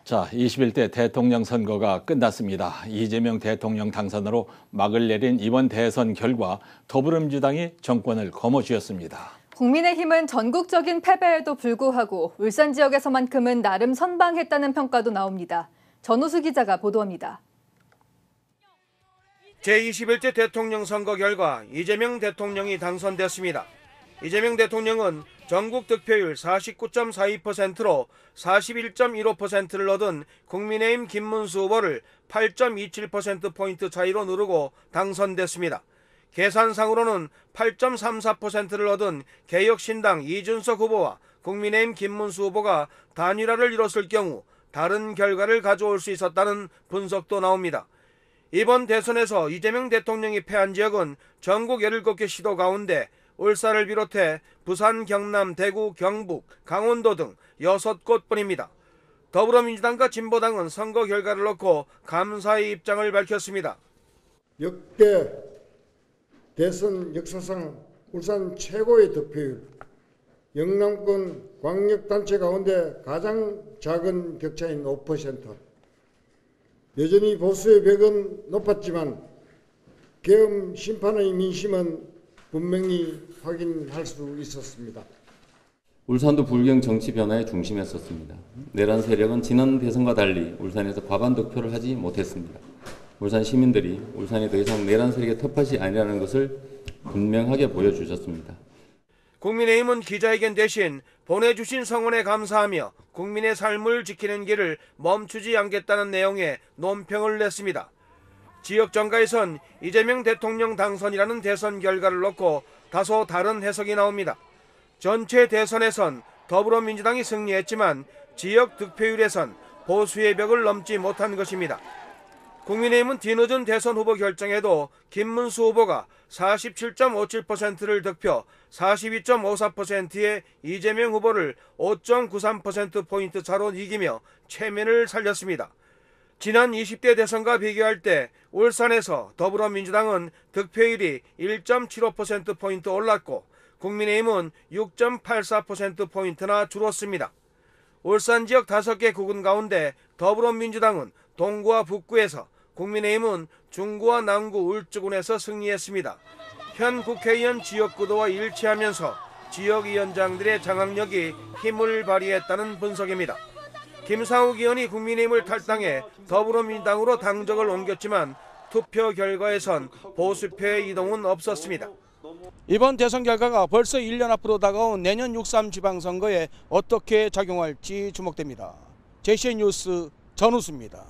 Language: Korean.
자, 21대 대통령 선거가 끝났습니다. 이재명 대통령 당선으로 막을 내린 이번 대선 결과 더불어민주당이 정권을 거머쥐었습니다. 국민의힘은 전국적인 패배에도 불구하고 울산 지역에서만큼은 나름 선방했다는 평가도 나옵니다. 전우수 기자가 보도합니다. 제21대 대통령 선거 결과 이재명 대통령이 당선됐습니다. 이재명 대통령은 전국 득표율 49.42%로 41.15%를 얻은 국민의힘 김문수 후보를 8.27%포인트 차이로 누르고 당선됐습니다. 계산상으로는 8.34%를 얻은 개혁신당 이준석 후보와 국민의힘 김문수 후보가 단일화를 이뤘을 경우 다른 결과를 가져올 수 있었다는 분석도 나옵니다. 이번 대선에서 이재명 대통령이 패한 지역은 전국 17개 시도 가운데 울산을 비롯해 부산, 경남, 대구, 경북, 강원도 등 6곳뿐입니다. 더불어민주당과 진보당은 선거 결과를 놓고 감사의 입장을 밝혔습니다. 역대 대선 역사상 울산 최고의 득표율, 영남권 광역단체 가운데 가장 작은 격차인 5%. 여전히 보수의 벽은 높았지만 계엄 심판의 민심은 분명히 확인할 수 있었습니다. 울산도 불경 정치 변화의 중심에 섰습니다. 내란 세력은 지난 대선과 달리 울산에서 과반 득표를 하지 못했습니다. 울산 시민들이 울산이 더 이상 내란 세력의 텃밭이 아니라는 것을 분명하게 보여주셨습니다. 국민의힘은 기자회견 대신 보내주신 성원에 감사하며 국민의 삶을 지키는 길을 멈추지 않겠다는 내용의 논평을 냈습니다. 지역 정가에선 이재명 대통령 당선이라는 대선 결과를 놓고 다소 다른 해석이 나옵니다. 전체 대선에선 더불어민주당이 승리했지만 지역 득표율에선 보수의 벽을 넘지 못한 것입니다. 국민의힘은 뒤늦은 대선 후보 결정에도 김문수 후보가 47.57%를 득표, 42.54%의 이재명 후보를 5.93%포인트 차로 이기며 체면을 살렸습니다. 지난 20대 대선과 비교할 때 울산에서 더불어민주당은 득표율이 1.75%포인트 올랐고 국민의힘은 6.84%포인트나 줄었습니다. 울산 지역 5개 구군 가운데 더불어민주당은 동구와 북구에서, 국민의힘은 중구와 남구 울주군에서 승리했습니다. 현 국회의원 지역구도와 일치하면서 지역위원장들의 장악력이 힘을 발휘했다는 분석입니다. 김상욱 의원이 국민의힘을 탈당해 더불어민주당으로 당적을 옮겼지만 투표 결과에선 보수표의 이동은 없었습니다. 이번 대선 결과가 벌써 1년 앞으로 다가온 내년 6.3 지방선거에 어떻게 작용할지 주목됩니다. JCN 뉴스 전우수입니다.